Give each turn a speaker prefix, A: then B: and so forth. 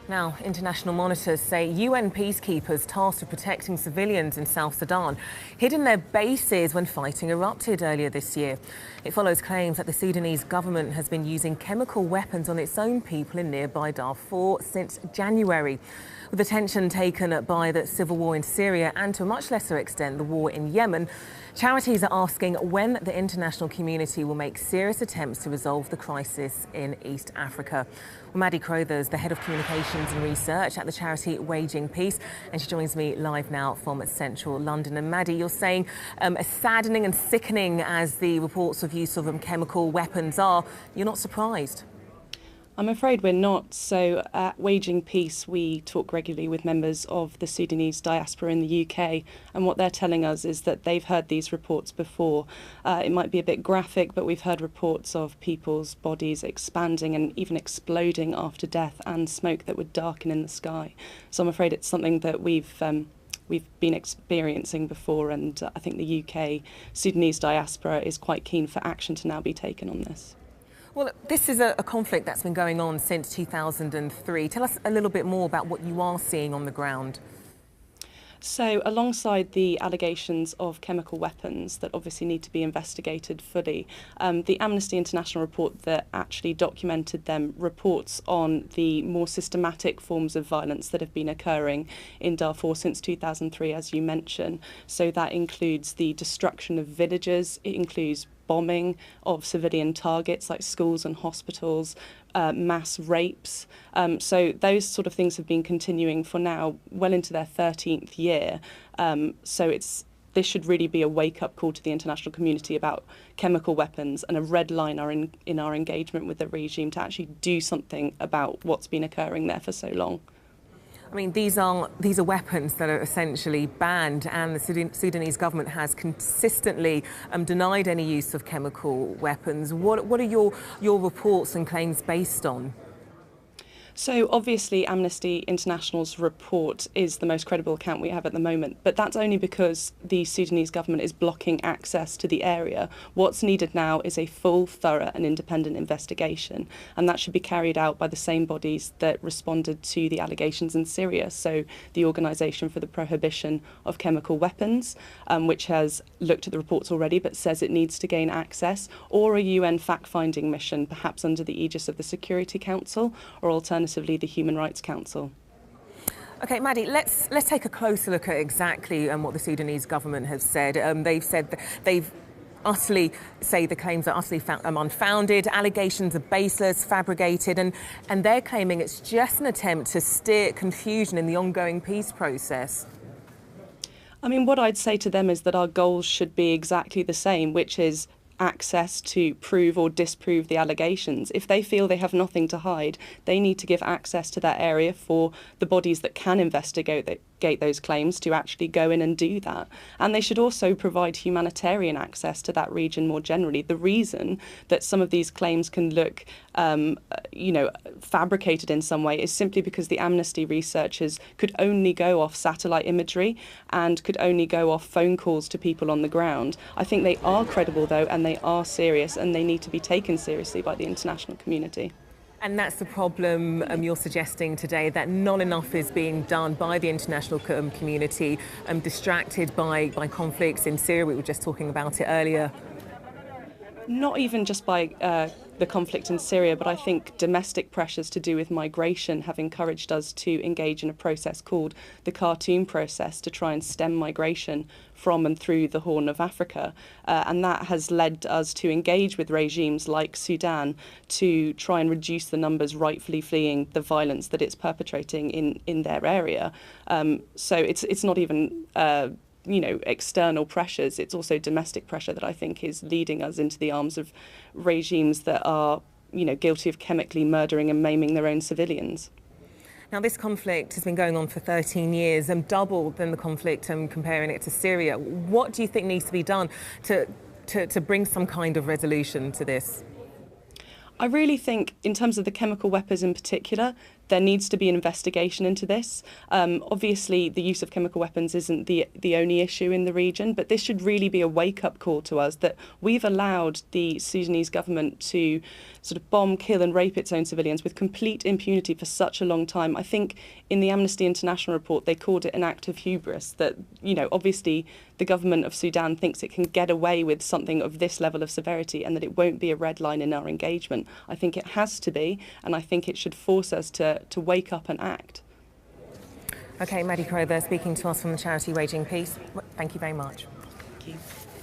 A: Now, international monitors say UN peacekeepers tasked with protecting civilians in South Sudan hid in their bases when fighting erupted earlier this year. It follows claims that the Sudanese government has been using chemical weapons on its own people in nearby Darfur since January. With attention taken by the civil war in Syria and, to a much lesser extent, the war in Yemen, charities are asking when the international community will make serious attempts to resolve the crisis in East Africa. Well, Maddie Crothers, the head of communications and research at the charity Waging Peace, and she joins me live now from central London. And Maddie, you're saying as saddening and sickening as the reports of use of chemical weapons are, you're not surprised?
B: I'm afraid we're not. So at Waging Peace, we talk regularly with members of the Sudanese diaspora in the UK, and what they're telling us is that they've heard these reports before. It might be a bit graphic, but we've heard reports of people's bodies expanding and even exploding after death, and smoke that would darken in the sky. So I'm afraid it's something that we've been experiencing before, and I think the UK Sudanese diaspora is quite keen for action to now be taken on this.
A: Well, this is a conflict that's been going on since 2003. Tell us a little bit more about what you are seeing on the ground.
B: So alongside the allegations of chemical weapons that obviously need to be investigated fully, the Amnesty International report that actually documented them reports on the more systematic forms of violence that have been occurring in Darfur since 2003, as you mentioned. So that includes the destruction of villages, it includes bombing of civilian targets like schools and hospitals, mass rapes. So those sort of things have been continuing for now well into their 13th year. So this should really be a wake-up call to the international community about chemical weapons, and a red line in our engagement with the regime to actually do something about what's been occurring there for so long.
A: I mean, these are weapons that are essentially banned, and the Sudanese government has consistently denied any use of chemical weapons. What are your reports and claims based on?
B: So obviously Amnesty International's report is the most credible account we have at the moment, but that's only because the Sudanese government is blocking access to the area. What's needed now is a full, thorough and independent investigation, and that should be carried out by the same bodies that responded to the allegations in Syria. So the Organisation for the Prohibition of Chemical Weapons, which has looked at the reports already but says it needs to gain access, or a UN fact-finding mission, perhaps under the aegis of the Security Council, or alternatively the Human Rights Council.
A: OK, Maddie, let's take a closer look at exactly what the Sudanese government has said. They've said that they've utterly say the claims are utterly unfounded, allegations are baseless, fabricated, and they're claiming it's just an attempt to steer confusion in the ongoing peace process.
B: I mean, what I'd say to them is that our goals should be exactly the same, which is access to prove or disprove the allegations. If they feel they have nothing to hide, they need to give access to that area for the bodies that can investigate those claims to actually go in and do that. And they should also provide humanitarian access to that region more generally. The reason that some of these claims can look fabricated in some way is simply because the Amnesty researchers could only go off satellite imagery and could only go off phone calls to people on the ground. I think they are credible though, and they are serious, and they need to be taken seriously by the international community.
A: And that's the problem you're suggesting today, that not enough is being done by the international community, distracted by conflicts in Syria. We were just talking about it earlier.
B: Not even just by the conflict in Syria, but I think domestic pressures to do with migration have encouraged us to engage in a process called the Khartoum process to try and stem migration from and through the Horn of Africa. And that has led us to engage with regimes like Sudan to try and reduce the numbers rightfully fleeing the violence that it's perpetrating in their area. So it's not even external pressures, it's also domestic pressure that I think is leading us into the arms of regimes that are, guilty of chemically murdering and maiming their own civilians.
A: Now, this conflict has been going on for 13 years, double than the conflict, comparing it to Syria. What do you think needs to be done to bring some kind of resolution to this?
B: I really think, in terms of the chemical weapons in particular, there needs to be an investigation into this. Obviously, the use of chemical weapons isn't the only issue in the region, but this should really be a wake-up call to us that we've allowed the Sudanese government to sort of bomb, kill and rape its own civilians with complete impunity for such a long time. I think in the Amnesty International report, they called it an act of hubris that, you know, obviously the government of Sudan thinks it can get away with something of this level of severity and that it won't be a red line in our engagement. I think it has to be, and I think it should force us to wake up and act.
A: OK, Maddie Crow there speaking to us from the charity Waging Peace. Thank you very much.
B: Thank you.